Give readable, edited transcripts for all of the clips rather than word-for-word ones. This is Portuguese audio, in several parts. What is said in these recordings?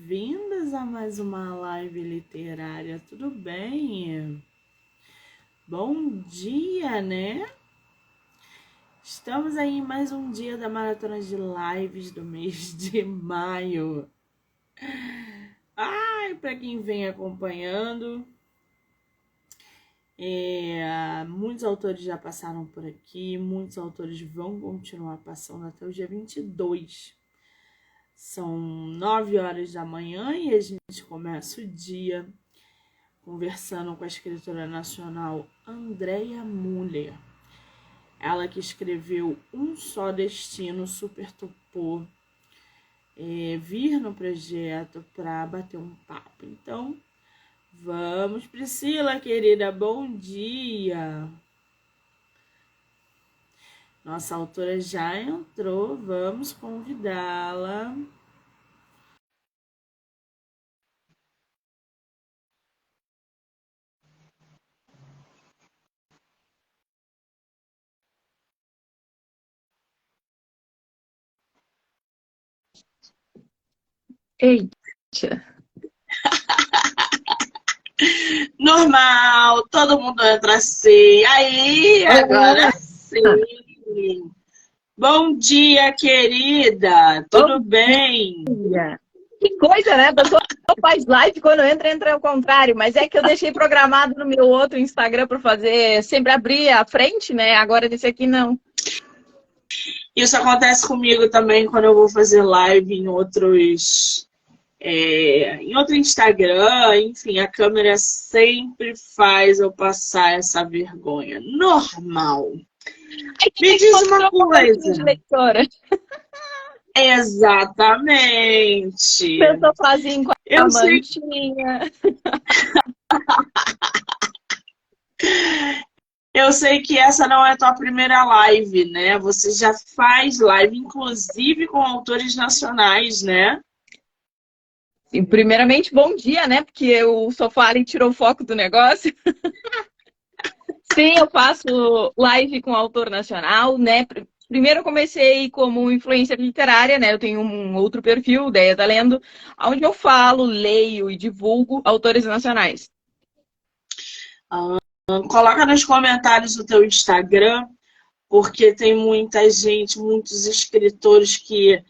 bem-vindas a mais uma live literária, tudo bem? Bom dia, né? Estamos aí em mais um dia da maratona de lives do mês de maio. Ai, para quem vem acompanhando, muitos autores já passaram por aqui, muitos autores vão continuar passando até o dia 22. São 9 horas da manhã e a gente começa o dia conversando com a escritora nacional Andréia Muller. Ela que escreveu Um Só Destino, super topou vir no projeto para bater um papo. Então, vamos, Priscila, querida, bom dia! Nossa autora já entrou, vamos convidá-la. Eita. Normal, todo mundo entra assim. Aí, agora sim. Bom dia, querida. Tudo bem? Que coisa, né? A pessoa faz live quando entra ao contrário. Mas é que eu deixei programado no meu outro Instagram para fazer, sempre abrir a frente, né? Agora desse aqui não. Isso acontece comigo também quando eu vou fazer live em outros... em outro Instagram, enfim, a câmera sempre faz eu passar essa vergonha. Normal. Me diz uma coisa. De leitora. Exatamente. Meu sofazinho com a mantinha. Eu sei que essa não é a tua primeira live, né? Você já faz live, inclusive com autores nacionais, né? Sim, primeiramente, bom dia, né? Porque o sofá ali tirou o foco do negócio. Sim, eu faço live com autor nacional, né? Primeiro eu comecei como influencer literária, né? Eu tenho um outro perfil, Ideia tá Lendo, onde eu falo, leio e divulgo autores nacionais. Coloca nos comentários o teu Instagram, porque tem muita gente, muitos escritores que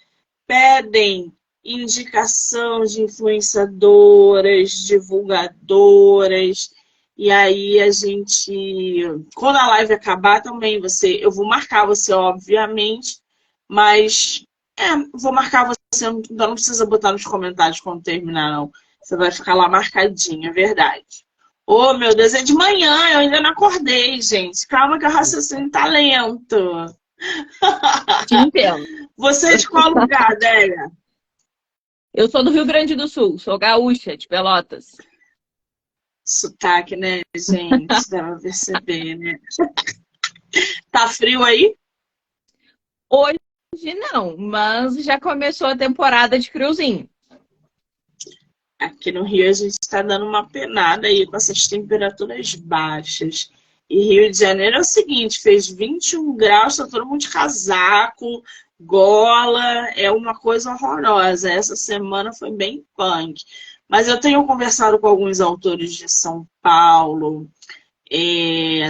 pedem indicação de influenciadoras, divulgadoras, e aí a gente, quando a live acabar também, eu vou marcar você, obviamente, mas vou marcar você, não precisa botar nos comentários quando terminar, não. Você vai ficar lá marcadinha, é verdade. Oh, meu Deus, é de manhã, eu ainda não acordei, gente. Calma que o raciocínio tá lento. Te entendo. Você é de qual lugar, Déia? Eu sou do Rio Grande do Sul, sou gaúcha, de Pelotas. Sotaque, né, gente? Dá pra perceber, né? Tá frio aí? Hoje não, mas já começou a temporada de friozinho. Aqui no Rio a gente está dando uma penada aí com essas temperaturas baixas. E Rio de Janeiro é o seguinte, fez 21 graus, tá todo mundo de casaco, gola, é uma coisa horrorosa. Essa semana foi bem punk. Mas eu tenho conversado com alguns autores de São Paulo,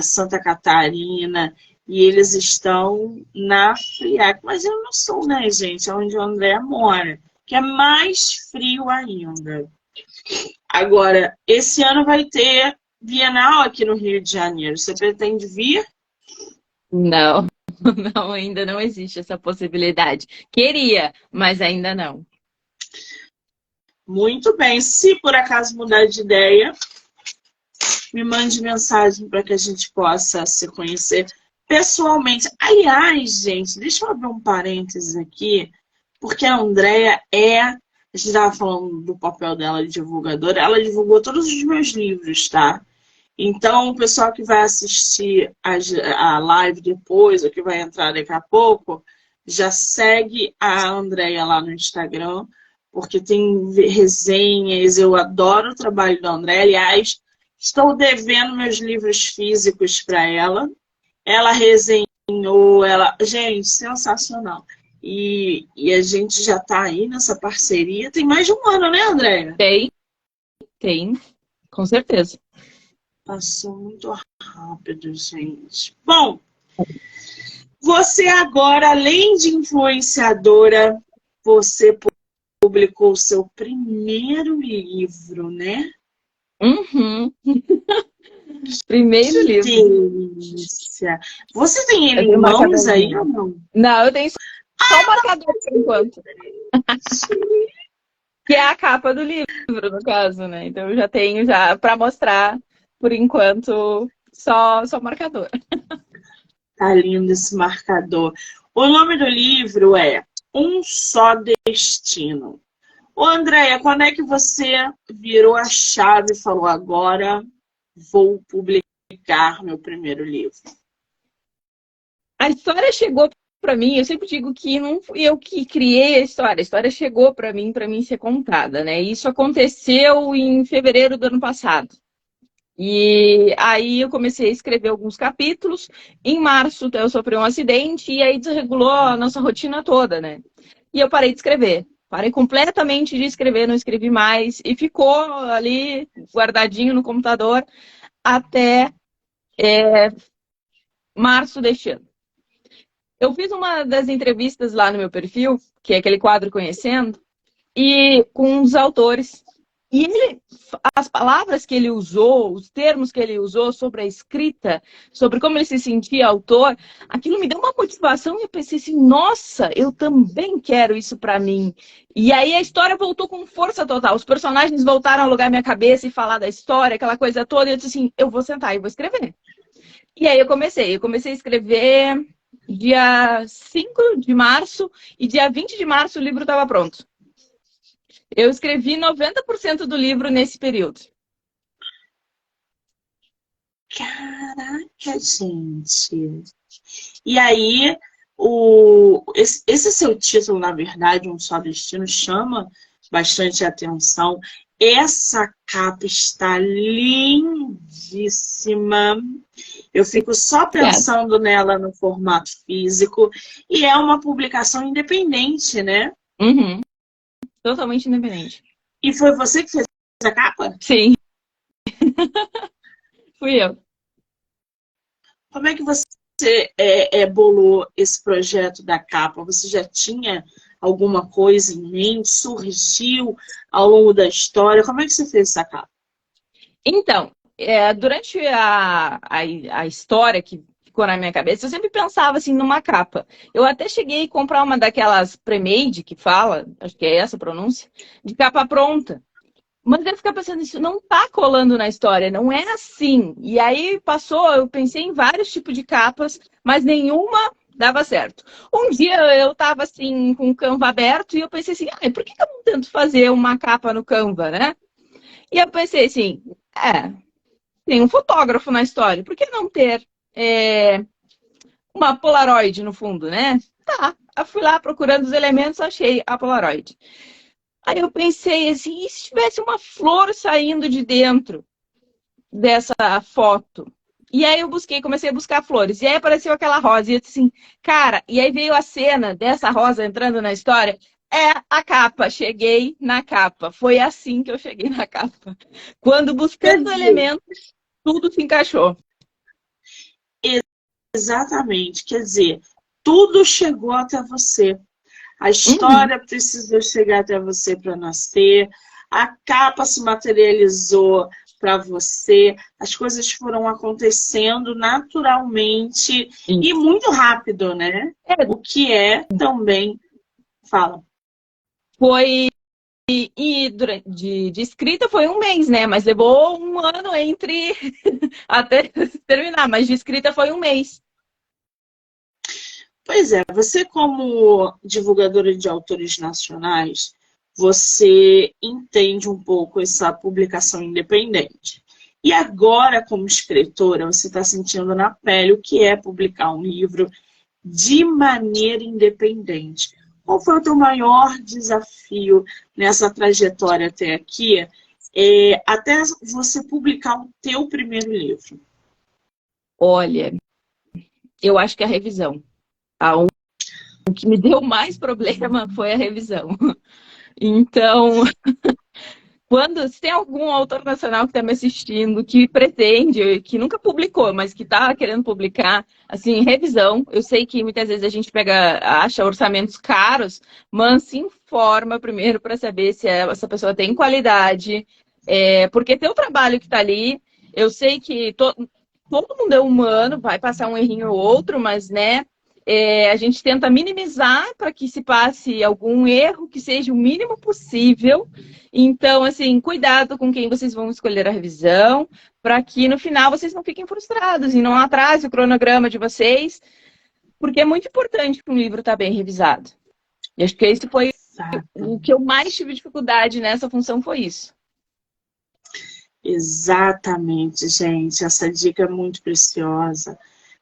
Santa Catarina, e eles estão na friaca. Mas eu não sou, né, gente? É onde o André mora, que é mais frio ainda. Agora, esse ano vai ter Bienal aqui no Rio de Janeiro. Você pretende vir? Não, não, ainda não existe essa possibilidade. Queria, mas ainda não. Muito bem. Se por acaso mudar de ideia, me mande mensagem para que a gente possa se conhecer pessoalmente. Aliás, gente, deixa eu abrir um parênteses aqui, porque a Andréia a gente estava falando do papel dela de divulgadora, ela divulgou todos os meus livros, tá? Então, o pessoal que vai assistir a live depois, ou que vai entrar daqui a pouco, já segue a Andréia lá no Instagram, porque tem resenhas, eu adoro o trabalho da Andréia. Aliás, estou devendo meus livros físicos para ela. Ela resenhou, gente, sensacional. E a gente já está aí nessa parceria. Tem mais de um ano, né, Andréia? Tem, com certeza. Passou muito rápido, gente. Bom, você agora, além de influenciadora, você publicou o seu primeiro livro, né? Uhum. Primeiro livro. Delícia! Você tem ele Eu em tenho mãos marcador. aí ou não? Não, eu tenho só o marcador por enquanto. Que é a capa do livro, no caso, né? Então eu já tenho para mostrar, por enquanto, só o marcador. Tá lindo esse marcador. O nome do livro é Um Só Destino. Ô, Andréia, quando é que você virou a chave e falou, agora vou publicar meu primeiro livro? A história chegou para mim, eu sempre digo que não fui eu que criei a história chegou para mim ser contada, né? Isso aconteceu em fevereiro do ano passado. E aí eu comecei a escrever alguns capítulos. Em março eu sofri um acidente e aí desregulou a nossa rotina toda, né? E eu parei de escrever. Parei completamente de escrever, não escrevi mais. E ficou ali guardadinho no computador até março deste ano. Eu fiz uma das entrevistas lá no meu perfil, que é aquele quadro Conhecendo, e com um dos autores. E as palavras que ele usou, os termos que ele usou sobre a escrita, sobre como ele se sentia autor, aquilo me deu uma motivação e eu pensei assim, nossa, eu também quero isso para mim. E aí a história voltou com força total. Os personagens voltaram a alugar minha cabeça e falar da história, aquela coisa toda. E eu disse assim, eu vou sentar e vou escrever. E aí eu comecei a escrever dia 5 de março e dia 20 de março o livro estava pronto. Eu escrevi 90% do livro nesse período. Caraca, gente! E aí, esse seu título, na verdade, Um Só Destino, chama bastante atenção. Essa capa está lindíssima. Eu fico só pensando nela no formato físico. E é uma publicação independente, né? Uhum. Totalmente independente. E foi você que fez a capa? Sim. Fui eu. Como é que você bolou esse projeto da capa? Você já tinha alguma coisa em mente? Surgiu ao longo da história? Como é que você fez essa capa? Então, durante a história que ficou na minha cabeça, eu sempre pensava assim numa capa. Eu até cheguei a comprar uma daquelas pre-made que fala, acho que é essa a pronúncia, de capa pronta. Mas eu ficava pensando, isso não tá colando na história, não é assim. E aí passou, eu pensei em vários tipos de capas, mas nenhuma dava certo. Um dia eu tava assim, com o Canva aberto, e eu pensei assim, por que eu não tento fazer uma capa no Canva, né? E eu pensei assim, tem um fotógrafo na história, por que não ter uma Polaroid no fundo, né? Tá, eu fui lá procurando os elementos, achei a Polaroid. Aí eu pensei assim, e se tivesse uma flor saindo de dentro dessa foto? E aí eu comecei a buscar flores. E aí apareceu aquela rosa. E eu disse assim, cara, e aí veio a cena dessa rosa entrando na história. É a capa, cheguei na capa. Foi assim que eu cheguei na capa. Quando buscando elementos, tudo se encaixou. Exatamente. Quer dizer, tudo chegou até você. A história precisou chegar até você para nascer. A capa se materializou para você. As coisas foram acontecendo naturalmente e muito rápido, né? O que é também... Fala. Foi... E de escrita foi um mês, né? Mas levou um ano entre até terminar. Mas de escrita foi um mês. Pois é, você como divulgadora de autores nacionais, você entende um pouco essa publicação independente. E agora, como escritora, você está sentindo na pele o que é publicar um livro de maneira independente. Qual foi o teu maior desafio nessa trajetória até aqui, até você publicar o teu primeiro livro? Olha, eu acho que a revisão. O que me deu mais problema foi a revisão. Então, se tem algum autor nacional que está me assistindo, que pretende, que nunca publicou, mas que está querendo publicar, assim, revisão, eu sei que muitas vezes a gente acha orçamentos caros, mas se informa primeiro para saber se essa pessoa tem qualidade, porque tem o trabalho que está ali, eu sei que todo mundo é humano, vai passar um errinho ou outro, mas, né, a gente tenta minimizar para que se passe algum erro que seja o mínimo possível. Então, assim, cuidado com quem vocês vão escolher a revisão, para que no final vocês não fiquem frustrados e não atrase o cronograma de vocês, porque é muito importante que um livro estar bem revisado. E acho que esse foi o que eu mais tive dificuldade nessa função, foi isso. Exatamente, gente. Essa dica é muito preciosa.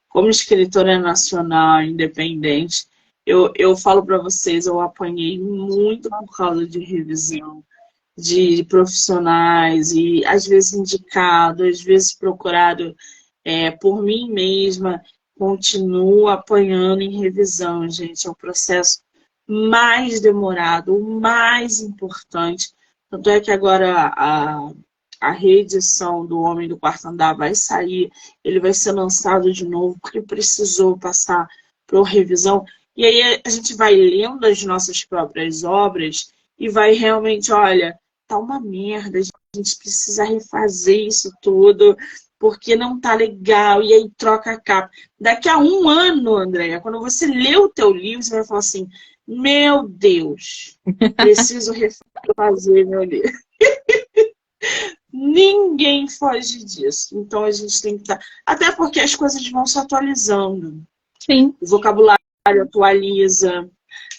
Como escritora nacional, independente, eu falo para vocês, eu apanhei muito por causa de revisão, de profissionais, e às vezes indicado, às vezes procurado por mim mesma, continuo apanhando em revisão, gente. É o processo mais demorado, o mais importante. Tanto é que agora a reedição do Homem do Quarto Andar vai sair, ele vai ser lançado de novo, porque precisou passar por revisão. E aí a gente vai lendo as nossas próprias obras e vai realmente, olha, tá uma merda, a gente precisa refazer isso tudo, porque não tá legal, e aí troca a capa. Daqui a um ano, Andréia, quando você lê o teu livro, você vai falar assim, meu Deus, preciso refazer meu livro. Ninguém foge disso. Então a gente tem que estar. Até porque as coisas vão se atualizando. Sim. O vocabulário atualiza.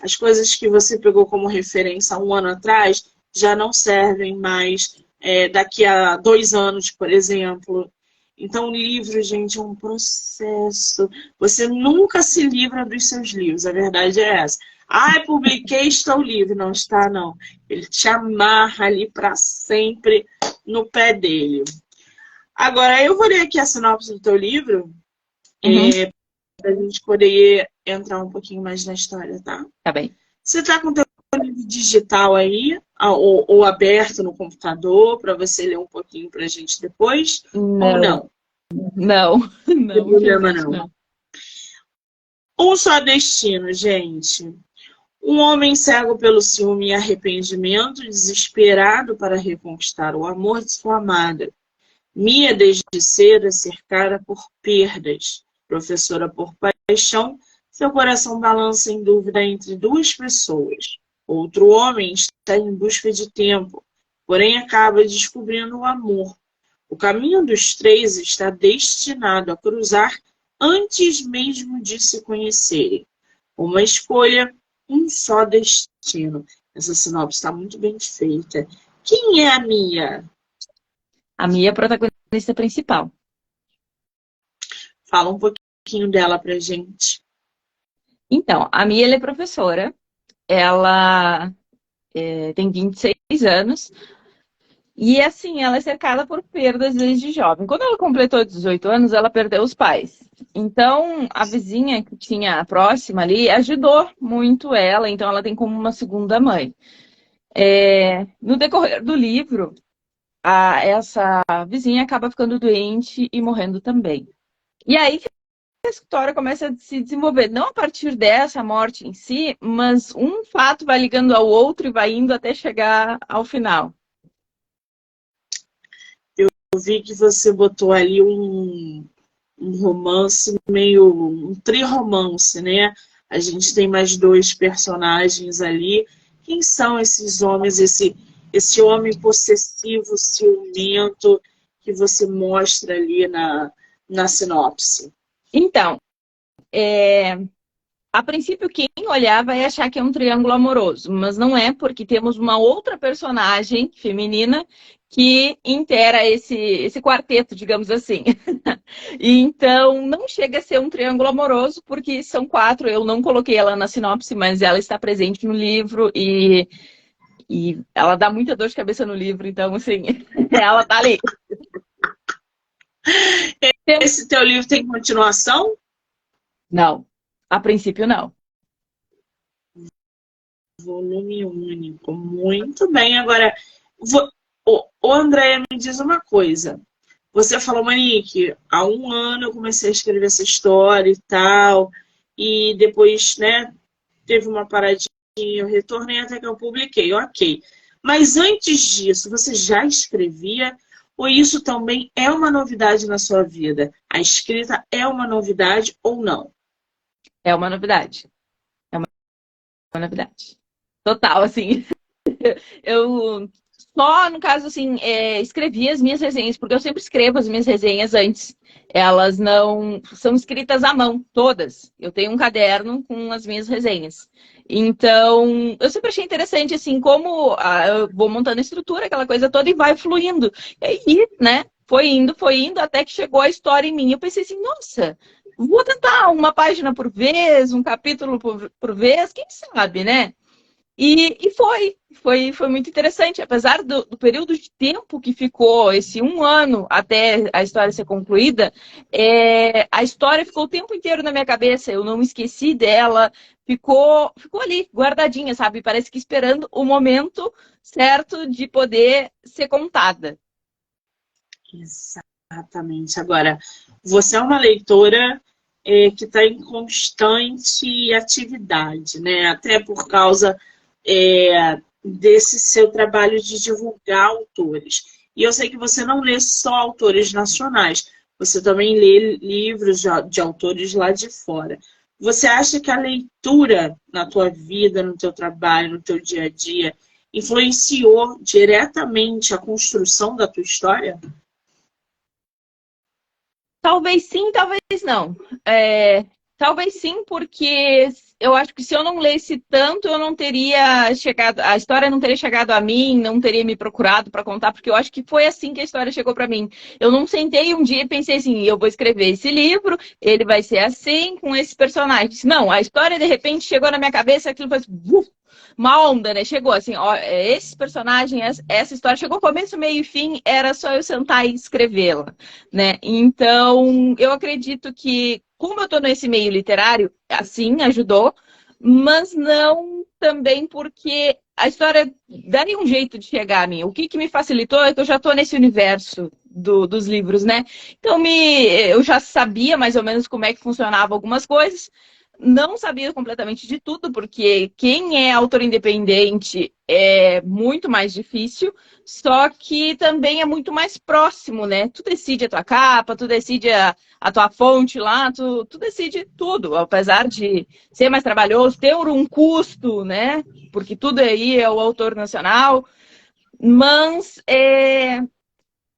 As coisas que você pegou como referência há um ano atrás já não servem mais daqui a 2 anos, por exemplo. Então, o livro, gente, é um processo. Você nunca se livra dos seus livros. A verdade é essa. Ah, publiquei, estou livre. Não está, não. Ele te amarra ali para sempre no pé dele. Agora, eu vou ler aqui a sinopse do teu livro, para a gente poder entrar um pouquinho mais na história, tá? Tá bem. Você está com o teu livro digital aí, ou aberto no computador, para você ler um pouquinho para a gente depois? Não. Ou não? Não, Não tem problema, não. Um só destino, gente. Um homem cego pelo ciúme e arrependimento, desesperado para reconquistar o amor de sua amada. Mia, desde cedo, é cercada por perdas. Professora por paixão, seu coração balança em dúvida entre 2 pessoas. Outro homem está em busca de tempo, porém acaba descobrindo o amor. O caminho dos 3 está destinado a cruzar antes mesmo de se conhecerem. Uma escolha, um só destino. Essa sinopse está muito bem feita. Quem é a Mia? A Mia é a protagonista principal. Fala um pouquinho dela pra gente. Então, a Mia, ela é professora. Ela tem 26 anos. E, assim, ela é cercada por perdas desde jovem. Quando ela completou 18 anos, ela perdeu os pais. Então, a vizinha que tinha próxima ali ajudou muito ela. Então, ela tem como uma segunda mãe. No decorrer do livro, essa vizinha acaba ficando doente e morrendo também. E aí a história começa a se desenvolver, não a partir dessa morte em si, mas um fato vai ligando ao outro e vai indo até chegar ao final. Eu vi que você botou ali um romance meio... um tri-romance, né? A gente tem mais 2 personagens ali. Quem são esses homens? Esse homem possessivo, ciumento, que você mostra ali na sinopse? Então, a princípio, quem olhar vai achar que é um triângulo amoroso, mas não é, porque temos uma outra personagem feminina que integra esse quarteto, digamos assim. E então, não chega a ser um triângulo amoroso, porque são 4. Eu não coloquei ela na sinopse, mas ela está presente no livro e ela dá muita dor de cabeça no livro, então, assim, ela tá ali. Esse teu livro tem continuação? Não, a princípio não. volume único. Muito bem. Agora, ô Andréia, me diz uma coisa. Você falou, Monique, há um ano eu comecei a escrever essa história e tal, e depois, né, teve uma paradinha, eu retornei até que eu publiquei, ok. Mas antes disso, você já escrevia ou isso também é uma novidade na sua vida? A escrita é uma novidade ou não? É uma novidade. É uma novidade. Total, assim. Eu só, no caso, assim, escrevi as minhas resenhas, porque eu sempre escrevo as minhas resenhas antes. Elas não são escritas à mão, todas. Eu tenho um caderno com as minhas resenhas. Então, eu sempre achei interessante, assim, como eu vou montando a estrutura, aquela coisa toda, e vai fluindo. E aí, né, foi indo, até que chegou a história em mim. Eu pensei assim, nossa, vou tentar uma página por vez, um capítulo por vez, quem sabe, né? Foi muito interessante. Apesar do período de tempo que ficou, esse um ano até a história ser concluída, a história ficou o tempo inteiro na minha cabeça. Eu não me esqueci dela, ficou ali, guardadinha, sabe? Parece que esperando o momento certo de poder ser contada. Exatamente. Agora, você é uma leitora que está em constante atividade, né? Até por causa desse seu trabalho de divulgar autores. E eu sei que você não lê só autores nacionais, você também lê livros de autores lá de fora. Você acha que a leitura na tua vida, no teu trabalho, no teu dia a dia, influenciou diretamente a construção da tua história? Talvez sim, talvez não. Talvez sim, porque eu acho que se eu não lesse tanto, eu não teria chegado, a história não teria chegado a mim, não teria me procurado para contar, porque eu acho que foi assim que a história chegou para mim. Eu não sentei um dia e pensei assim, eu vou escrever esse livro, ele vai ser assim, com esses personagens. Não, a história de repente chegou na minha cabeça, aquilo foi uma onda, né? Chegou assim, ó, esses personagens, essa história chegou começo, meio e fim, era só eu sentar e escrevê-la, né? Então, eu acredito que, como eu estou nesse meio literário, assim, ajudou, mas não também porque a história daria um jeito de chegar a mim. O que me facilitou é que eu já estou nesse universo dos livros, né? Então, eu já sabia mais ou menos como é que funcionava algumas coisas, não sabia completamente de tudo, porque quem é autor independente é muito mais difícil, só que também é muito mais próximo, né? Tu decide a tua capa, tu decide a tua fonte lá, tu decide tudo, apesar de ser mais trabalhoso, ter um custo, né? Porque tudo aí é o autor nacional, mas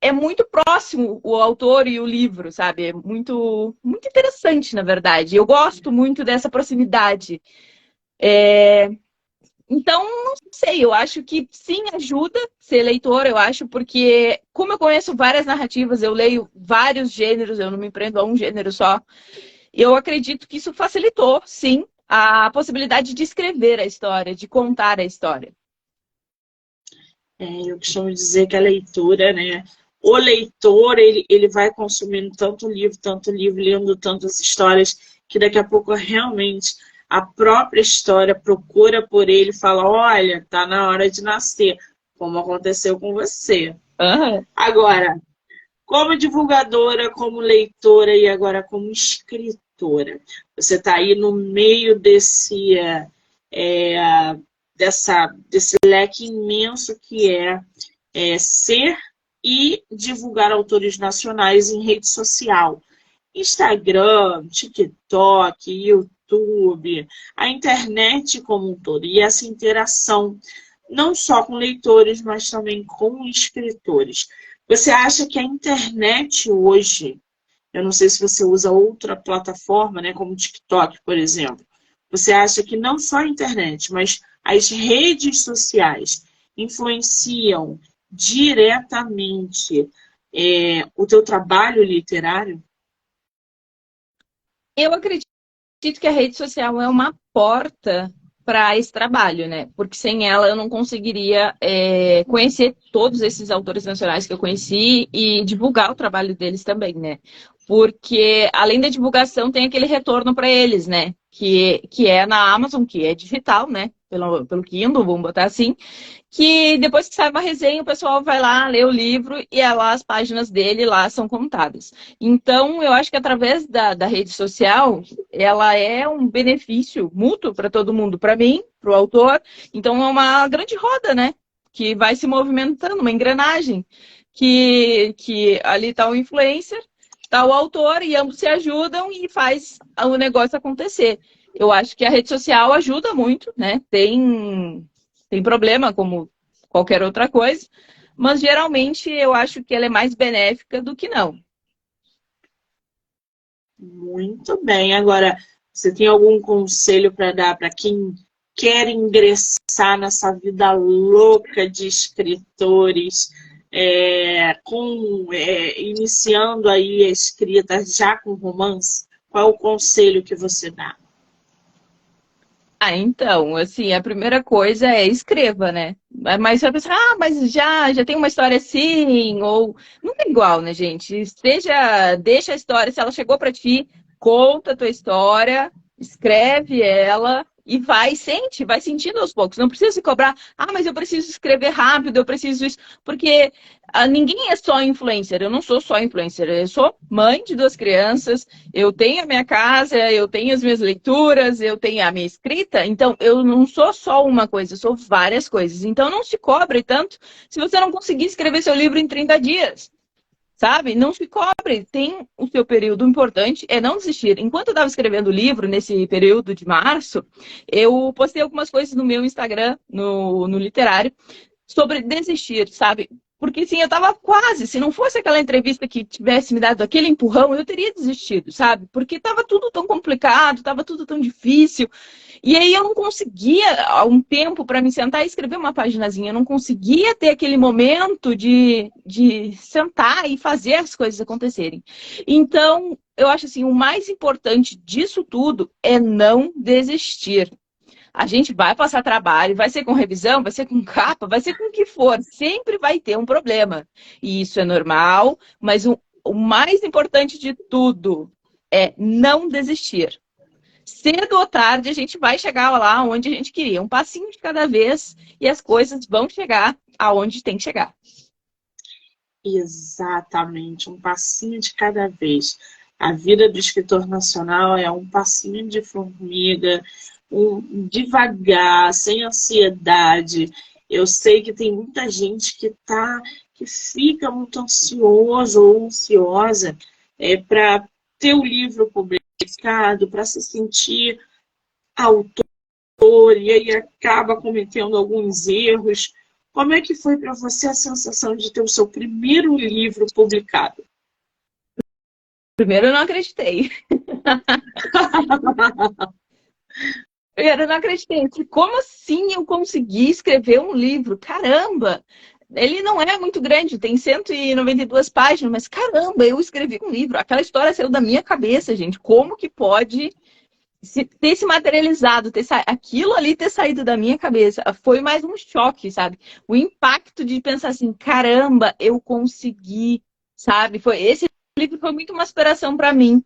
é muito próximo o autor e o livro, sabe? É muito, muito interessante, na verdade. Eu gosto muito dessa proximidade. Então, não sei, eu acho que sim, ajuda ser leitor, eu acho, porque como eu conheço várias narrativas, eu leio vários gêneros, eu não me prendo a um gênero só, eu acredito que isso facilitou, sim, a possibilidade de escrever a história, de contar a história. Eu costumo dizer que a leitura, né? O leitor, ele vai consumindo tanto livro, lendo tantas histórias, que daqui a pouco realmente a própria história procura por ele e fala, olha, tá na hora de nascer, como aconteceu com você. Uhum. Agora, como divulgadora, como leitora e agora como escritora, você está aí no meio desse leque imenso que é ser e divulgar autores nacionais em rede social. Instagram, TikTok, YouTube, a internet como um todo. E essa interação, não só com leitores, mas também com escritores. Você acha que a internet hoje, eu não sei se você usa outra plataforma, né, como o TikTok, por exemplo, você acha que não só a internet, mas as redes sociais influenciam diretamente o teu trabalho literário? Eu acredito que a rede social é uma porta para esse trabalho, né? Porque sem ela eu não conseguiria conhecer todos esses autores nacionais que eu conheci e divulgar o trabalho deles também, né? Porque além da divulgação tem aquele retorno para eles, né? Que é na Amazon, que é digital, né? pelo Kindle, vamos botar assim, que depois que sai uma resenha, o pessoal vai lá, lê o livro e é lá as páginas dele lá são contadas. Então, eu acho que através da rede social, ela é um benefício mútuo para todo mundo, para mim, para o autor. Então, é uma grande roda, né? Que vai se movimentando, uma engrenagem, que ali está o influencer, está o autor e ambos se ajudam e faz o negócio acontecer. Eu acho que a rede social ajuda muito, né? Tem problema, como qualquer outra coisa, mas geralmente eu acho que ela é mais benéfica do que não. Muito bem. Agora, você tem algum conselho para dar para quem quer ingressar nessa vida louca de escritores, iniciando aí a escrita já com romance? Qual é o conselho que você dá? Ah, então, assim, a primeira coisa é escreva, né? Mas você vai pensar, mas já tem uma história assim, ou... Não é igual, né, gente? Deixa a história, se ela chegou para ti, conta a tua história, escreve ela e vai sentindo aos poucos. Não precisa se cobrar, mas eu preciso escrever rápido, eu preciso isso, porque ninguém é só influencer, eu não sou só influencer, eu sou mãe de 2 crianças, eu tenho a minha casa, eu tenho as minhas leituras, eu tenho a minha escrita, então eu não sou só uma coisa, eu sou várias coisas. Então não se cobre tanto se você não conseguir escrever seu livro em 30 dias, sabe? Não se cobre, tem o seu período. O importante é não desistir. Enquanto eu estava escrevendo o livro, nesse período de março, eu postei algumas coisas no meu Instagram, no literário, sobre desistir, sabe? Porque sim, eu tava quase, se não fosse aquela entrevista que tivesse me dado aquele empurrão, eu teria desistido, sabe? Porque tava tudo tão complicado, tava tudo tão difícil. E aí eu não conseguia um tempo para me sentar e escrever uma paginazinha, eu não conseguia ter aquele momento de sentar e fazer as coisas acontecerem. Então, eu acho assim, o mais importante disso tudo é não desistir. A gente vai passar trabalho, vai ser com revisão, vai ser com capa, vai ser com o que for. Sempre vai ter um problema. E isso é normal, mas o mais importante de tudo é não desistir. Cedo ou tarde, a gente vai chegar lá onde a gente queria. Um passinho de cada vez e as coisas vão chegar aonde tem que chegar. Exatamente, um passinho de cada vez. A vida do escritor nacional é um passinho de formiga, devagar, sem ansiedade. Eu sei que tem muita gente que fica muito ansioso ou ansiosa para ter o livro publicado, para se sentir autor, e aí acaba cometendo alguns erros. Como é que foi para você a sensação de ter o seu primeiro livro publicado? Primeiro, eu não acreditei. Eu não acreditei. Como assim eu consegui escrever um livro? Caramba! Ele não é muito grande, tem 192 páginas, mas caramba, eu escrevi um livro. Aquela história saiu da minha cabeça, gente. Como que pode ter se materializado, aquilo ali ter saído da minha cabeça? Foi mais um choque, sabe? O impacto de pensar assim, caramba, eu consegui, sabe? Esse livro foi muito uma inspiração para mim.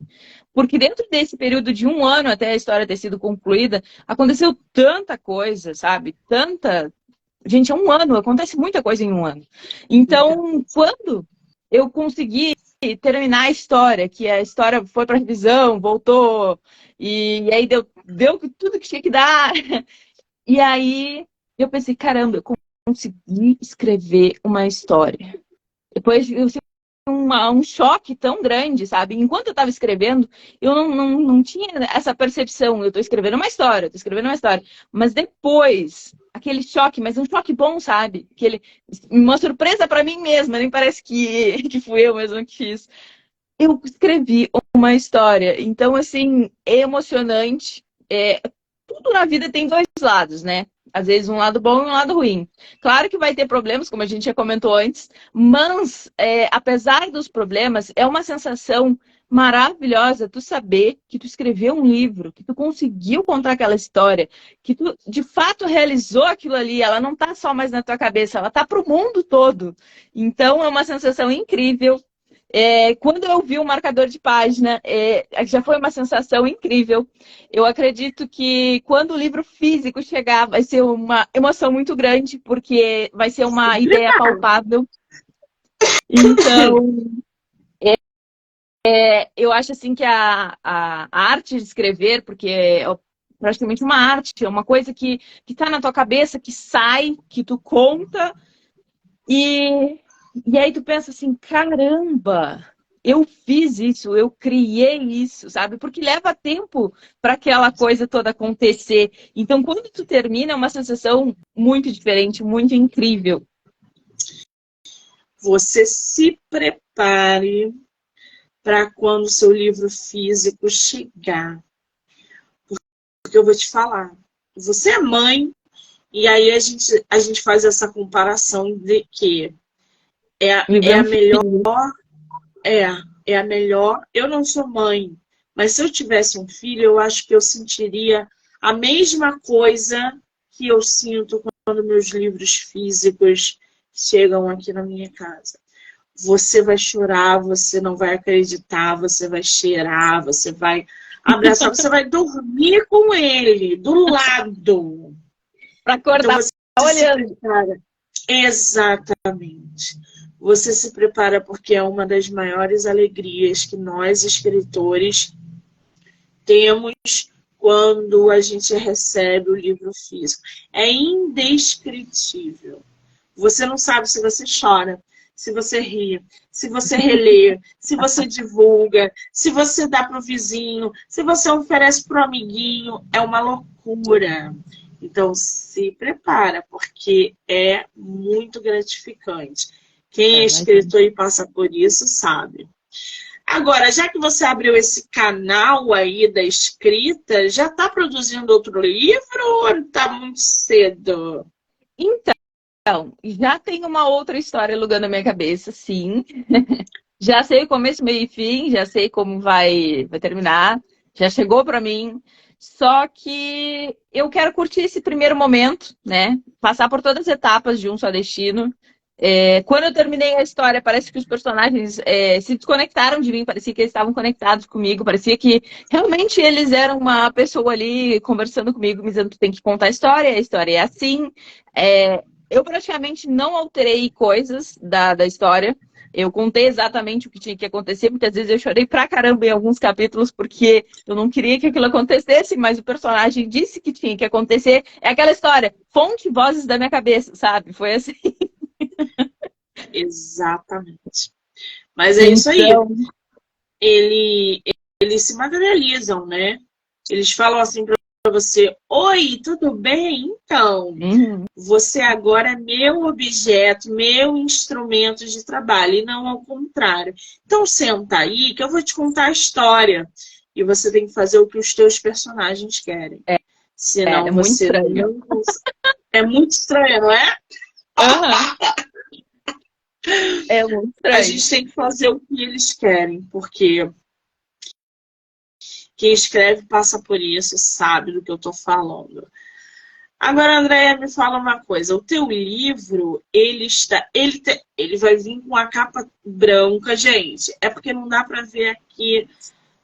Porque dentro desse período de 1 ano até a história ter sido concluída, aconteceu tanta coisa, sabe? Gente, é 1 ano, acontece muita coisa em 1 ano. Então, quando eu consegui terminar a história, que a história foi para revisão, voltou, e aí deu tudo que tinha que dar. E aí eu pensei, caramba, eu consegui escrever uma história. Depois eu um choque tão grande, sabe? Enquanto eu estava escrevendo, eu não tinha essa percepção. Eu estou escrevendo uma história, estou escrevendo uma história. Mas depois, aquele choque, mas um choque bom, sabe? Uma surpresa para mim mesma, nem parece que fui eu mesma que fiz. Eu escrevi uma história. Então, assim, é emocionante. Tudo na vida tem 2 lados, né? Às vezes um lado bom e um lado ruim. Claro que vai ter problemas, como a gente já comentou antes, mas apesar dos problemas, é uma sensação maravilhosa tu saber que tu escreveu um livro, que tu conseguiu contar aquela história, que tu de fato realizou aquilo ali, ela não tá só mais na tua cabeça, ela tá pro mundo todo. Então é uma sensação incrível. Quando eu vi o marcador de página, já foi uma sensação incrível. Eu acredito que quando o livro físico chegar, vai ser uma emoção muito grande, porque vai ser uma ideia palpável. Então, eu acho assim que a arte de escrever, porque é praticamente uma arte, é uma coisa que está na tua cabeça, que sai, que tu conta, e aí tu pensa assim, caramba, eu fiz isso, eu criei isso, sabe? Porque leva tempo para aquela coisa toda acontecer. Então, quando tu termina, é uma sensação muito diferente, muito incrível. Você se prepare para quando o seu livro físico chegar. Porque eu vou te falar, você é mãe, e aí a gente faz essa comparação de que é a melhor, é a melhor. Eu não sou mãe, mas se eu tivesse um filho, eu acho que eu sentiria a mesma coisa que eu sinto quando meus livros físicos chegam aqui na minha casa. Você vai chorar, você não vai acreditar, você vai cheirar, você vai abraçar, você vai dormir com ele, do lado. Para acordar, então, você olhando. Exatamente. Você se prepara porque é uma das maiores alegrias que nós, escritores, temos quando a gente recebe o livro físico. É indescritível. Você não sabe se você chora, se você ri, se você relê, se você divulga, se você dá para o vizinho, se você oferece para o amiguinho. É uma loucura. Então, se prepara, porque é muito gratificante. Quem é escritor e passa por isso sabe. Agora, já que você abriu esse canal aí da escrita, já está produzindo outro livro ou está muito cedo? Então, já tem uma outra história alugando a minha cabeça, sim. Já sei o começo, meio e fim, já sei como vai terminar, já chegou para mim. Só que eu quero curtir esse primeiro momento, né? Passar por todas as etapas de Um Só Destino. Quando eu terminei a história, parece que os personagens se desconectaram de mim, parecia que eles estavam conectados comigo, parecia que realmente eles eram uma pessoa ali conversando comigo, me dizendo que tem que contar a história é assim. Eu praticamente não alterei coisas da história. Eu contei exatamente o que tinha que acontecer, muitas vezes eu chorei pra caramba em alguns capítulos, porque eu não queria que aquilo acontecesse, mas o personagem disse que tinha que acontecer. É aquela história, fonte vozes da minha cabeça, sabe? Foi assim. Exatamente. Mas é isso aí. Eles se materializam, né? Eles falam assim para você: oi, tudo bem? Então, você agora é meu objeto, meu instrumento de trabalho, e não ao contrário. Então, senta aí que eu vou te contar a história. E você tem que fazer o que os teus personagens querem. Senão muito você estranho. não consegue. É muito estranho, não é? É muito estranho. A gente tem que fazer o que eles querem, porque quem escreve passa por isso, sabe do que eu estou falando. Agora, Andréia, me fala uma coisa. O teu livro, ele vai vir com a capa branca, gente. É porque não dá para ver aqui.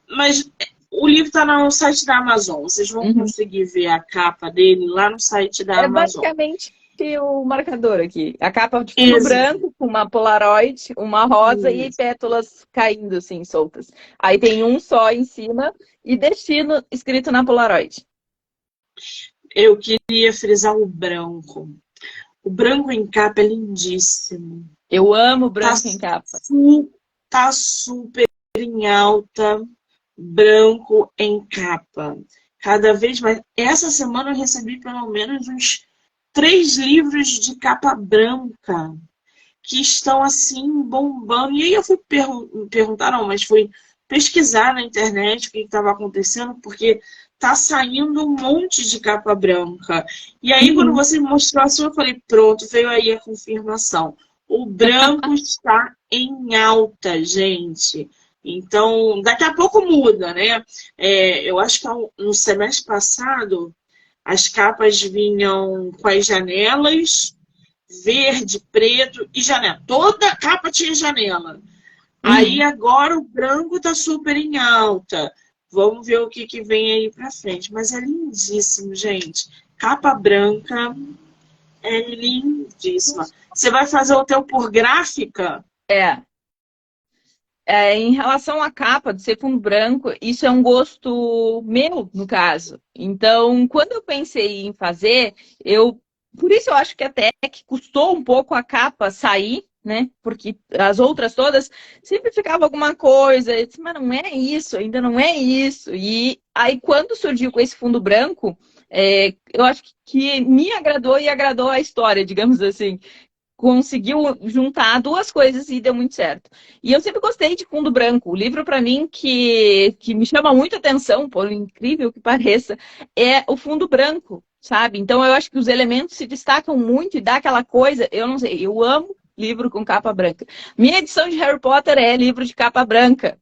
Mas o livro está no site da Amazon. Vocês vão conseguir ver a capa dele lá no site da Amazon. Basicamente o marcador aqui. A capa de fundo branco, com uma Polaroid, uma rosa e pétalas caindo assim, soltas. Aí tem um só em cima e destino escrito na Polaroid. Eu queria frisar o branco. O branco em capa é lindíssimo. Eu amo branco em capa. Tá super em alta, branco em capa. Cada vez mais. Essa semana eu recebi pelo menos uns 3 livros de capa branca que estão assim bombando. E aí eu fui perguntar, não, mas fui pesquisar na internet o que estava acontecendo, porque tá saindo um monte de capa branca. E aí, quando você mostrou a sua, eu falei, pronto, veio aí a confirmação. O branco está em alta, gente. Então, daqui a pouco muda, né? Eu acho que no semestre passado, as capas vinham com as janelas, verde, preto e janela. Toda capa tinha janela. Aí agora o branco tá super em alta. Vamos ver o que, que vem aí pra frente. Mas é lindíssimo, gente. Capa branca é lindíssima. Você vai fazer o teu por gráfica? É. Em relação à capa de ser fundo branco, isso é um gosto meu, no caso. Então, quando eu pensei em fazer, por isso eu acho que até que custou um pouco a capa sair, né? Porque as outras todas sempre ficava alguma coisa, eu disse, mas não é isso, ainda não é isso. E aí, quando surgiu com esse fundo branco, eu acho que me agradou e agradou a história, digamos assim. Conseguiu juntar duas coisas e deu muito certo. E eu sempre gostei de fundo branco. O livro, para mim, que me chama muito atenção, por incrível que pareça, é o fundo branco, sabe? Então, eu acho que os elementos se destacam muito e dá aquela coisa, eu não sei, eu amo livro com capa branca. Minha edição de Harry Potter é livro de capa branca.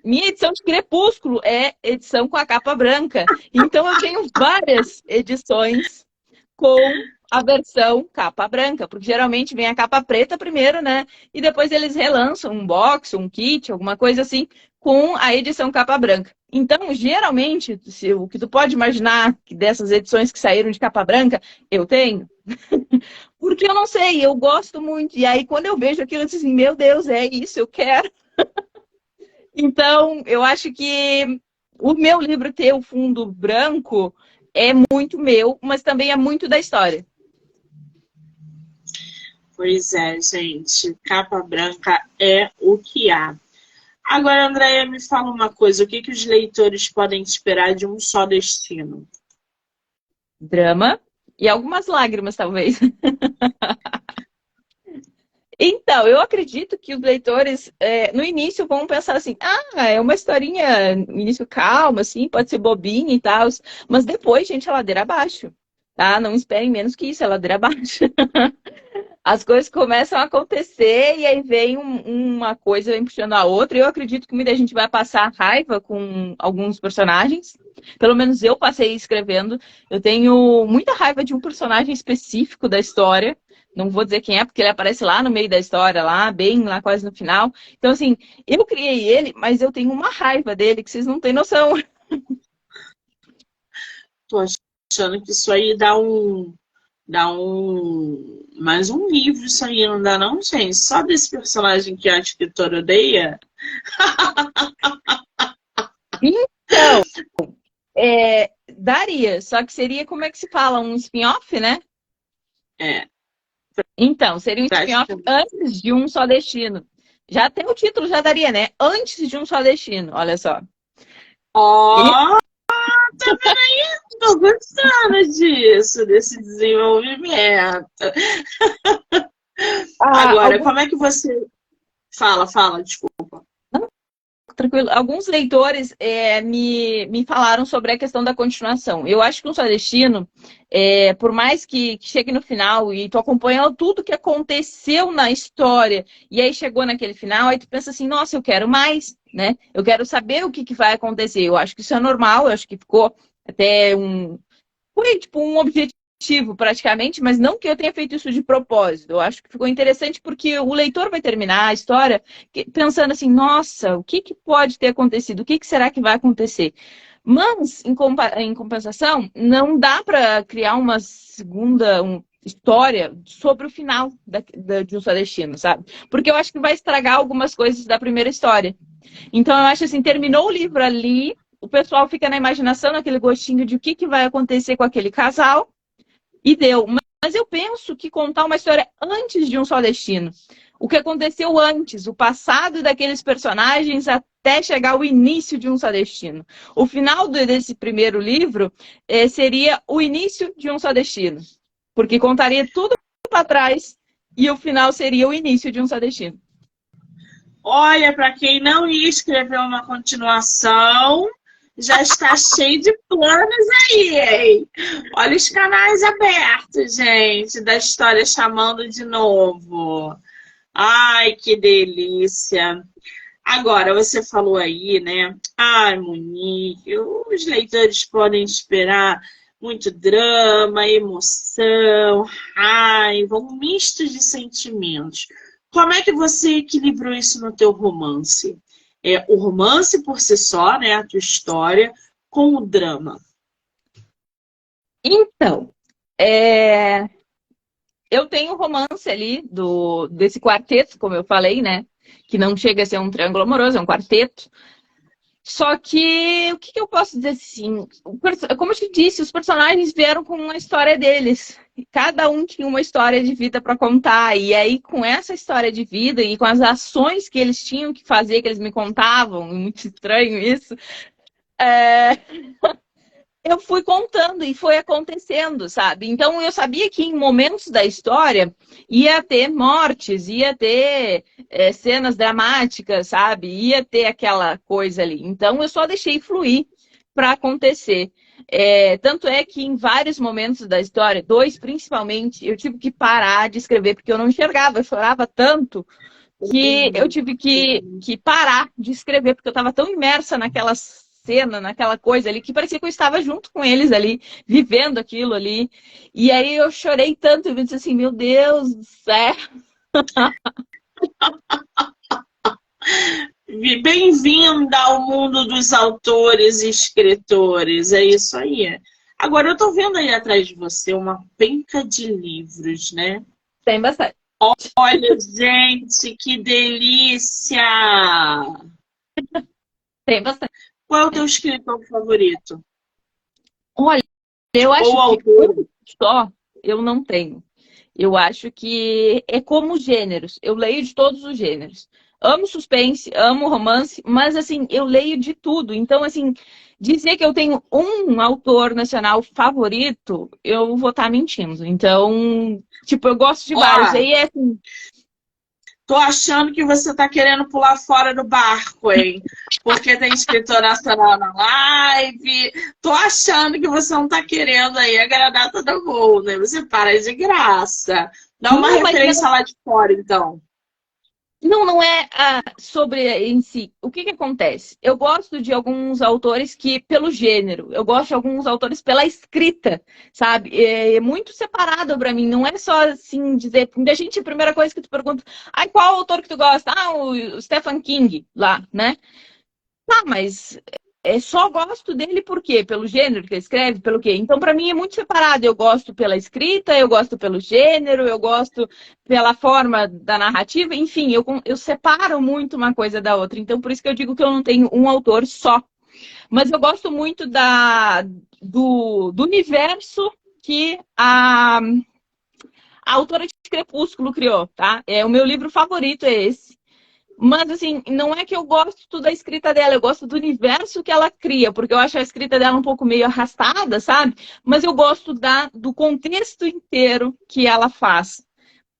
Minha edição de Crepúsculo é edição com a capa branca. Então, eu tenho várias edições com a versão capa branca, porque geralmente vem a capa preta primeiro, né? E depois eles relançam um box, um kit, alguma coisa assim, com a edição capa branca. Então, geralmente, o que tu pode imaginar dessas edições que saíram de capa branca, eu tenho. Porque eu não sei, eu gosto muito. E aí, quando eu vejo aquilo, eu digo assim, meu Deus, é isso, eu quero. Então, eu acho que o meu livro ter o fundo branco é muito meu, mas também é muito da história. Pois é, gente. Capa branca é o que há. Agora, Andréia, me fala uma coisa. O que, que os leitores podem esperar de Um Só Destino? Drama e algumas lágrimas, talvez. Então, eu acredito que os leitores, no início, vão pensar assim, é uma historinha, no início calma, assim, pode ser bobinha e tal, mas depois, gente, é ladeira abaixo, tá? Não esperem menos que isso, é ladeira abaixo. As coisas começam a acontecer e aí vem uma coisa vem puxando a outra. Eu acredito que muita gente vai passar raiva com alguns personagens. Pelo menos eu passei escrevendo. Eu tenho muita raiva de um personagem específico da história. Não vou dizer quem é, porque ele aparece lá no meio da história, lá, bem lá quase no final. Então, assim, eu criei ele, mas eu tenho uma raiva dele que vocês não têm noção. Tô achando que isso aí dá mais um livro, isso aí não dá não, gente? Só desse personagem que a escritora odeia? Então, daria, só que seria, como é que se fala? Um spin-off, né? É, Então, seria um spin-off praticamente. antes de Um Só Destino. Já até o título já daria, né? Antes de Um Só Destino, olha só. E, Ó, tá vendo aí? Tô gostando disso, desse desenvolvimento. Agora, alguns, como é que você... Fala, desculpa. tranquilo, alguns leitores me falaram sobre a questão da continuação. Eu acho que Um Só Destino, por mais que chegue no final e tu acompanhando tudo que aconteceu na história, e aí chegou naquele final, aí tu pensa assim, nossa, eu quero mais, né? Eu quero saber o que vai acontecer. Eu acho que isso é normal, eu acho que ficou até foi tipo um objetivo praticamente, mas não que eu tenha feito isso de propósito. Eu acho que ficou interessante porque o leitor vai terminar a história pensando assim, nossa, o que pode ter acontecido? O que será que vai acontecer? Mas, em compensação, não dá para criar uma segunda história sobre o final de Um Só Destino, sabe? Porque eu acho que vai estragar algumas coisas da primeira história. Então, eu acho assim, terminou o livro ali, o pessoal fica na imaginação, naquele gostinho de o que vai acontecer com aquele casal, e deu. Mas eu penso que contar uma história antes de Um Só Destino. O que aconteceu antes, o passado daqueles personagens até chegar ao início de Um Só Destino. O final desse primeiro livro seria o início de Um Só Destino. Porque contaria tudo para trás e o final seria o início de Um Só Destino. Olha, para quem não ia escrever uma continuação, já está cheio de planos aí, hein? Olha os canais abertos, gente, da história chamando de novo. Ai, que delícia. Agora, você falou aí, né? Ai, Monique, os leitores podem esperar muito drama, emoção, raiva, um misto de sentimentos. Como é que você equilibrou isso no teu romance? O romance por si só, né, a tua história, com o drama. Então, eu tenho romance ali desse quarteto, como eu falei, né? Que não chega a ser um triângulo amoroso, é um quarteto. Só que, o que eu posso dizer assim? Como eu te disse, os personagens vieram com uma história deles. Cada um tinha uma história de vida para contar. E aí, com essa história de vida e com as ações que eles tinham que fazer, que eles me contavam, muito estranho isso, eu fui contando e foi acontecendo, sabe? Então eu sabia que em momentos da história ia ter mortes, ia ter cenas dramáticas, sabe? Ia ter aquela coisa ali. Então eu só deixei fluir para acontecer. Tanto é que em vários momentos da história, dois principalmente, eu tive que parar de escrever porque eu não enxergava, eu chorava tanto que eu tive que parar de escrever, porque eu estava tão imersa naquela cena, naquela coisa ali, que parecia que eu estava junto com eles ali, vivendo aquilo ali. E aí eu chorei tanto, eu disse assim, meu Deus do céu. Bem-vinda ao mundo dos autores e escritores, é isso aí. Agora, eu tô vendo aí atrás de você uma penca de livros, né? Tem bastante. Olha, gente, que delícia! Tem bastante. Qual é o teu escritor favorito? Olha, eu acho Ou que autor? um só eu não tenho. Eu acho que é como gêneros. Eu leio de todos os gêneros. Amo suspense, amo romance, mas assim, eu leio de tudo. Então, assim, dizer que eu tenho um autor nacional favorito, eu vou estar mentindo. Então, tipo, eu gosto de vários. Ó, Aí é assim, tô achando que você tá querendo pular fora do barco, hein? Porque tem escritor nacional na live. Tô achando que você não tá querendo aí agradar todo mundo, né? Você para de graça. Dá uma não, mas referência lá de fora, então. não é sobre em si. O que acontece? Eu gosto de alguns autores que, pelo gênero, eu gosto de alguns autores pela escrita, sabe? É muito separado para mim. Não é só assim dizer. A gente, a primeira coisa que tu pergunta, ai, qual autor que tu gosta? Ah, o Stephen King, lá, né? Tá, mas só gosto dele por quê? Pelo gênero que ele escreve, pelo quê? Então, para mim, é muito separado. Eu gosto pela escrita, eu gosto pelo gênero, eu gosto pela forma da narrativa, enfim, eu separo muito uma coisa da outra. Então, por isso que eu digo que eu não tenho um autor só. Mas eu gosto muito do universo que a autora de Crepúsculo criou, tá? O meu livro favorito é esse. Mas, assim, não é que eu gosto da escrita dela, eu gosto do universo que ela cria, porque eu acho a escrita dela um pouco meio arrastada, sabe? Mas eu gosto do contexto inteiro que ela faz,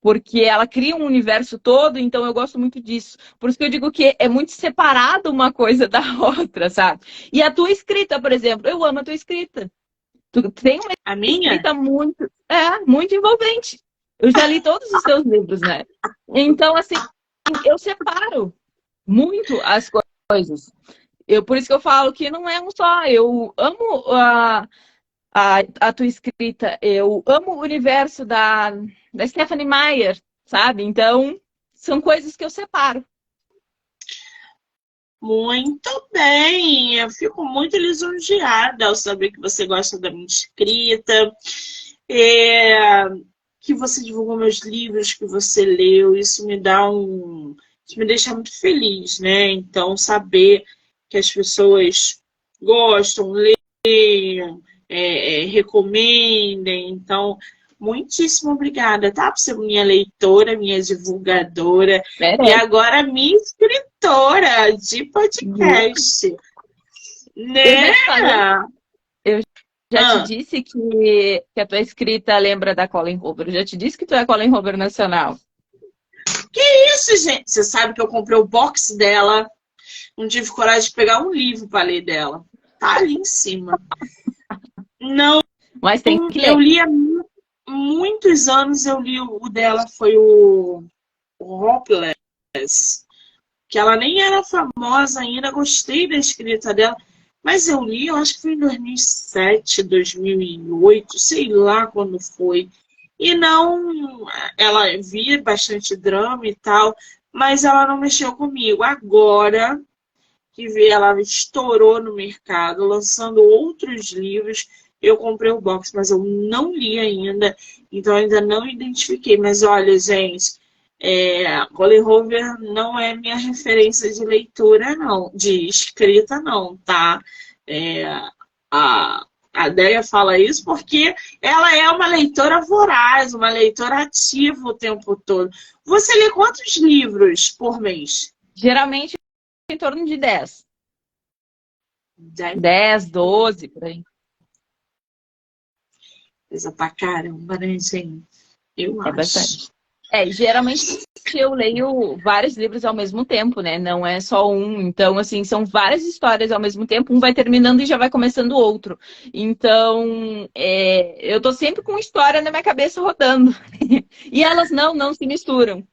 porque ela cria um universo todo, então eu gosto muito disso. Por isso que eu digo que é muito separado uma coisa da outra, sabe? E a tua escrita, por exemplo, eu amo a tua escrita. Tu tem uma A minha? escrita muito envolvente. Eu já li todos os teus livros, né? Então, assim, eu separo muito as coisas. Por isso que eu falo que não é um só. Eu amo a tua escrita, eu amo o universo da Stephanie Meyer, sabe? Então, são coisas que eu separo. Muito bem, eu fico muito lisonjeada ao saber que você gosta da minha escrita, é, que você divulgou meus livros, que você leu, isso me deixa muito feliz, né? Então, saber que as pessoas gostam, leiam, recomendem, então, muitíssimo obrigada, tá? Por ser minha leitora, minha divulgadora e Merece. agora minha escritora de podcast, Eu né? já te falei, eu já te Ah, disse que a tua escrita lembra da Colin Hoover. Eu já te disse que tu é Colin Hoover nacional. que isso, gente? Você sabe que eu comprei o box dela, não tive coragem de pegar um livro para ler dela. Tá ali em cima. Não, Mas tem que eu ler. li há muitos anos, eu li o dela, foi o Hopeless, que ela nem era famosa ainda, gostei da escrita dela, mas eu li, eu acho que foi em 2007, 2008, sei lá quando foi. e não, ela via bastante drama e tal, mas ela não mexeu comigo. Agora que ela estourou no mercado, lançando outros livros, eu comprei o box, mas eu não li ainda, então ainda não identifiquei. Mas olha, gente, Colleen Hoover não é minha referência de leitura, não, de escrita, não, tá? É, a Déia fala isso porque ela é uma leitora voraz, uma leitora ativa o tempo todo. Você lê quantos livros por mês? Geralmente em torno de 10. 10 10, 12, por aí. coisa pra caramba, né, gente? Eu É acho. bastante. Geralmente eu leio vários livros ao mesmo tempo, né? Não é só um. Então, assim, são várias histórias ao mesmo tempo. Um vai terminando e já vai começando o outro. Então, eu tô sempre com história na minha cabeça rodando. E elas não se misturam.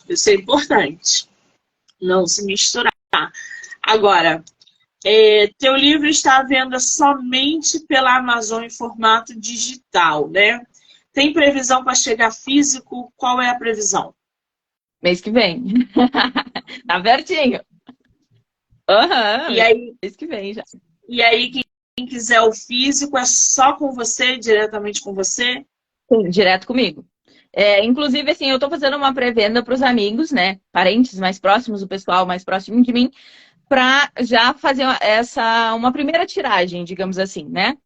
Isso é importante. Não se misturar. Agora, teu livro está à venda somente pela Amazon em formato digital, né? Tem previsão para chegar físico? Qual é a previsão? Mês que vem. Tá pertinho. Aham, E aí, mês que vem já. quem quiser o físico é só com você, diretamente com você? Sim, direto comigo. Inclusive, assim, eu tô fazendo uma pré-venda para os amigos, né? Parentes mais próximos, o pessoal mais próximo de mim, para já fazer uma primeira tiragem, digamos assim, né?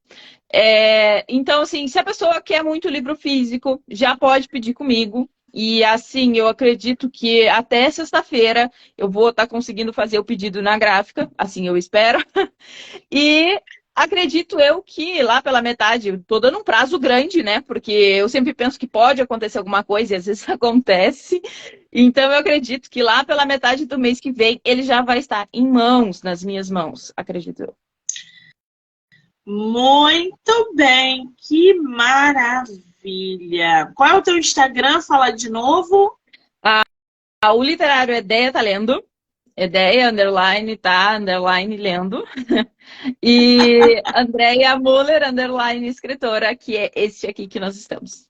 Então, assim, se a pessoa quer muito livro físico, já pode pedir comigo. E assim, eu acredito que até sexta-feira eu vou estar conseguindo fazer o pedido na gráfica, assim eu espero. E acredito eu que lá pela metade, tô dando um prazo grande, né? Porque eu sempre penso que pode acontecer alguma coisa e às vezes acontece. Então eu acredito que lá pela metade do mês que vem ele já vai estar em mãos, nas minhas mãos, acredito eu. Muito bem, que maravilha. Qual é o teu Instagram? Fala de novo. O literário Edeia tá lendo. Edeia, underline, tá, underline, lendo. E Andréia Muller, underline, escritora, que é este aqui que nós estamos.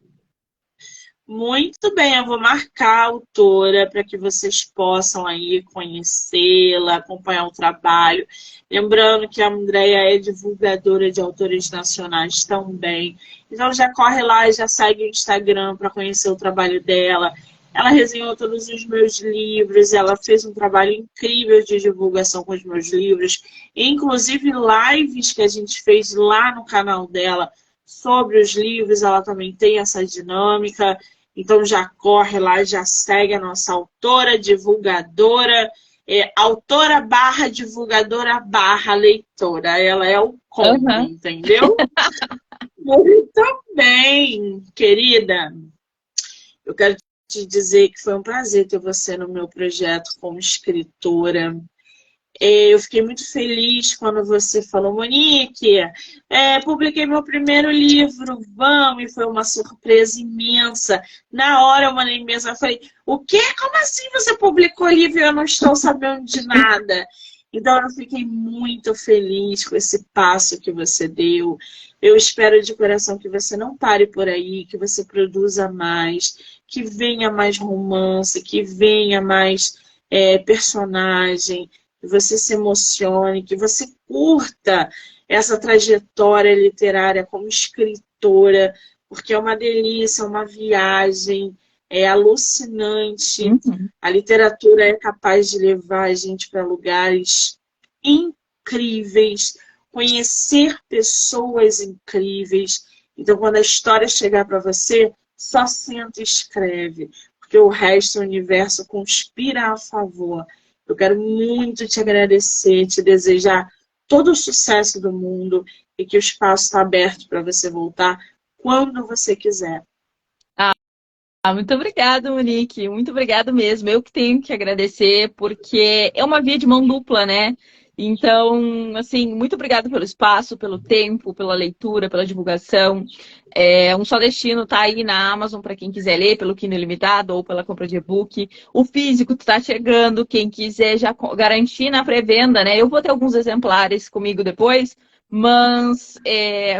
Muito bem, eu vou marcar a autora para que vocês possam aí conhecê-la, acompanhar o trabalho. Lembrando que a Andrea é divulgadora de autores nacionais também. Então já corre lá e já segue o Instagram para conhecer o trabalho dela. Ela resenhou todos os meus livros, ela fez um trabalho incrível de divulgação com os meus livros, inclusive lives que a gente fez lá no canal dela sobre os livros, ela também tem essa dinâmica. Então já corre lá, já segue a nossa autora, divulgadora, autora barra divulgadora barra leitora. Ela é o combo, Uhum. entendeu? Muito bem, querida. Eu quero te dizer que foi um prazer ter você no meu projeto como escritora. Eu fiquei muito feliz quando você falou, Monique, publiquei meu primeiro livro, vamos, e foi uma surpresa imensa. Na hora eu mandei mensagem, falei, o quê? Como assim você publicou livro e eu não estou sabendo de nada? Então eu fiquei muito feliz com esse passo que você deu. Eu espero de coração que você não pare por aí, que você produza mais, que venha mais romance, que venha mais personagem, que você se emocione, que você curta essa trajetória literária como escritora, porque é uma delícia, é uma viagem, é alucinante. Uhum. A literatura é capaz de levar a gente para lugares incríveis, conhecer pessoas incríveis. Então, quando a história chegar para você, só senta e escreve, porque o resto do universo conspira a favor. Eu quero muito te agradecer, te desejar todo o sucesso do mundo e que o espaço está aberto para você voltar quando você quiser. Muito obrigada, Monique. Muito obrigada mesmo. Eu que tenho que agradecer, porque é uma via de mão dupla, né? Então, assim, muito obrigada pelo espaço, pelo tempo, pela leitura, pela divulgação. Um Só Destino tá aí na Amazon para quem quiser ler, pelo Kindle Ilimitado ou pela compra de e-book. O físico está chegando, quem quiser já garantir na pré-venda, né? Eu vou ter alguns exemplares comigo depois, Mas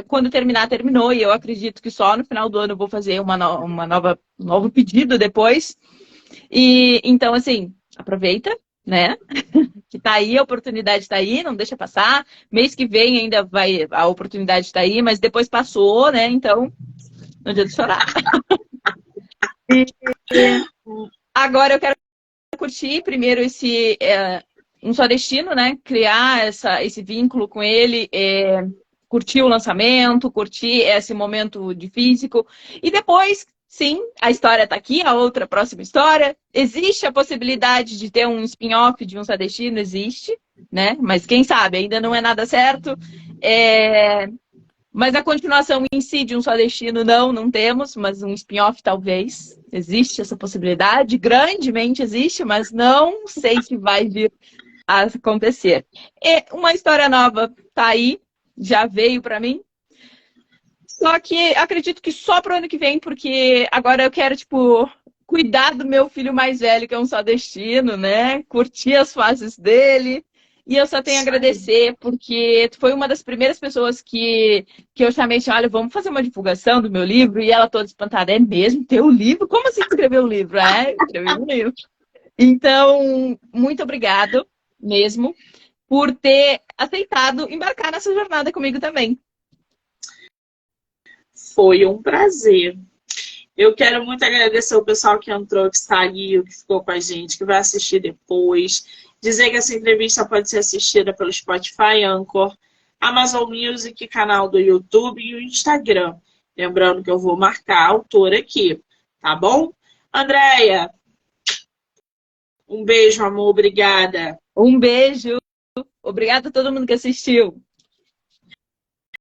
quando terminar, terminou. E eu acredito que só no final do ano eu vou fazer um novo pedido depois. E então, assim, aproveita, né? Que tá aí, a oportunidade tá aí, não deixa passar. Mês que vem ainda vai, a oportunidade tá aí, mas depois passou, né? Então, não adianta chorar. E agora eu quero curtir primeiro esse Um Só Destino, né? Criar esse vínculo com ele, curtir o lançamento, curtir esse momento de físico. E depois, sim, a história está aqui, a outra próxima história. Existe a possibilidade de ter um spin-off de Um Só Destino? Existe, né? Mas quem sabe, ainda não é nada certo. Mas a continuação em si de Um Só Destino, não temos, mas um spin-off talvez. Existe essa possibilidade, grandemente existe, mas não sei se vai vir a acontecer. E uma história nova tá aí, já veio para mim. Só que acredito que só pro ano que vem, porque agora eu quero, tipo, cuidar do meu filho mais velho, que é Um Só Destino, né? Curtir as fases dele. E eu só tenho a agradecer, porque tu foi uma das primeiras pessoas que eu chamei assim, olha, vamos fazer uma divulgação do meu livro. E ela toda espantada, é mesmo? Teu livro? Como assim escrever um livro? Escrevi um livro. Então, muito obrigado mesmo por ter aceitado embarcar nessa jornada comigo também. Foi um prazer. Eu quero muito agradecer o pessoal que entrou, que saiu, que ficou com a gente, que vai assistir depois. Dizer que essa entrevista pode ser assistida pelo Spotify, Anchor, Amazon Music, canal do YouTube e o Instagram. Lembrando que eu vou marcar a autora aqui, tá bom? Andréia, um beijo, amor. Obrigada. Um beijo. Obrigada a todo mundo que assistiu.